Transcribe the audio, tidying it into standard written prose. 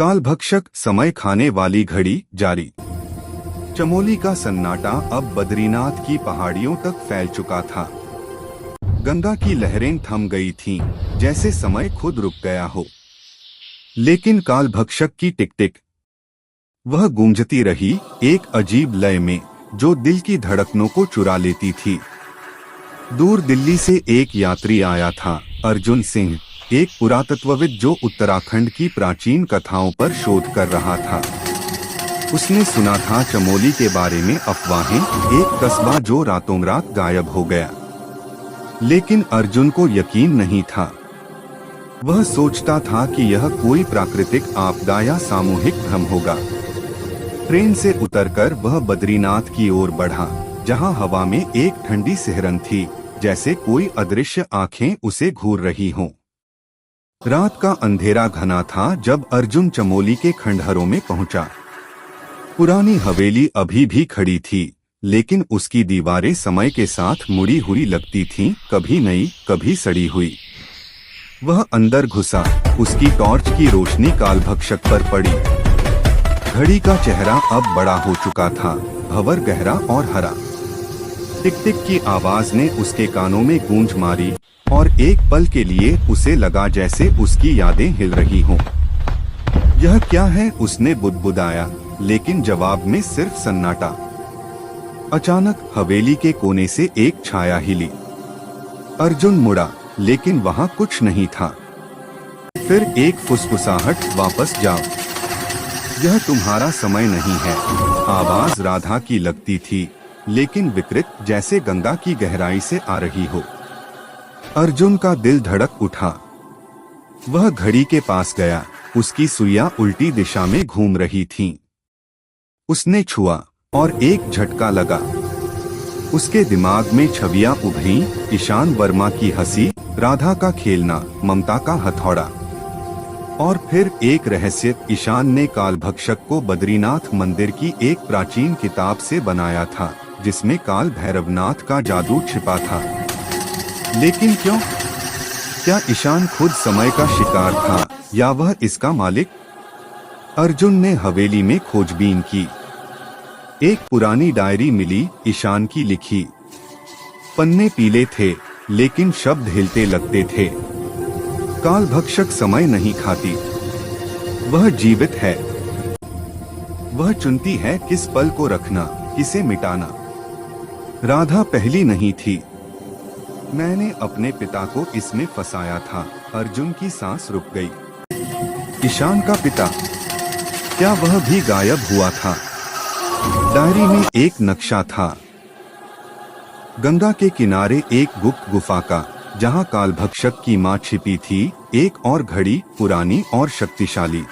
कालभक्षक समय खाने वाली घड़ी जारी। चमोली का सन्नाटा अब बद्रीनाथ की पहाड़ियों तक फैल चुका था। गंगा की लहरें थम गई थीं, जैसे समय खुद रुक गया हो। लेकिन कालभक्षक की टिक टिक वह गूंजती रही, एक अजीब लय में जो दिल की धड़कनों को चुरा लेती थी। दूर दिल्ली से एक यात्री आया था, अर्जुन सिंह, एक पुरातत्वविद जो उत्तराखंड की प्राचीन कथाओं पर शोध कर रहा था। उसने सुना था चमोली के बारे में अफवाहें, एक कस्बा जो रातों रात गायब हो गया। लेकिन अर्जुन को यकीन नहीं था। वह सोचता था कि यह कोई प्राकृतिक आपदा या सामूहिक भ्रम होगा। ट्रेन से उतरकर वह बद्रीनाथ की ओर बढ़ा, जहां हवा में एक ठंडी सिहरन थी, जैसे कोई अदृश्य आंखें उसे घूर रही हों। रात का अंधेरा घना था जब अर्जुन चमोली के खंडहरों में पहुंचा। पुरानी हवेली अभी भी खड़ी थी, लेकिन उसकी दीवारें समय के साथ मुड़ी हुई लगती थीं, कभी नई, कभी सड़ी हुई। वह अंदर घुसा, उसकी टॉर्च की रोशनी कालभक्षक पर पड़ी। घड़ी का चेहरा अब बड़ा हो चुका था, भंवर गहरा और हरा। टिक टिक की आवाज ने उसके कानों में गूंज मारी, और एक पल के लिए उसे लगा जैसे उसकी यादें हिल रही हों। यह क्या है, उसने बुदबुदाया, लेकिन जवाब में सिर्फ सन्नाटा। अचानक हवेली के कोने से एक छाया हिली। अर्जुन मुड़ा, लेकिन वहां कुछ नहीं था। फिर एक फुसफुसाहट, वापस जाओ, यह तुम्हारा समय नहीं है। आवाज राधा की लगती थी, लेकिन विकृत, जैसे गंगा की गहराई से आ रही हो। अर्जुन का दिल धड़क उठा। वह घड़ी के पास गया, उसकी सुइयां उल्टी दिशा में घूम रही थीं। उसने छुआ और एक झटका लगा। उसके दिमाग में छवियां उभरी, ईशान वर्मा की हंसी, राधा का खेलना, ममता का हथौड़ा। और फिर एक रहस्य, ईशान ने कालभक्षक को बद्रीनाथ मंदिर की एक प्राचीन किताब से बनाया था, जिसमें काल भैरवनाथ का जादू छिपा था। लेकिन क्यों? क्या ईशान खुद समय का शिकार था, या वह इसका मालिक? अर्जुन ने हवेली में खोजबीन की। एक पुरानी डायरी मिली, ईशान की लिखी। पन्ने पीले थे, लेकिन शब्द हिलते लगते थे। कालभक्षक समय नहीं खाती, वह जीवित है। वह चुनती है किस पल को रखना, किसे मिटाना। राधा पहली नहीं थी। मैंने अपने पिता को इसमें फंसाया था। अर्जुन की सांस रुक गई। ईशान का पिता, क्या वह भी गायब हुआ था? डायरी में एक नक्शा था, गंगा के किनारे एक गुप्त गुफा का, जहां कालभक्षक की मां छिपी थी। एक और घड़ी, पुरानी और शक्तिशाली।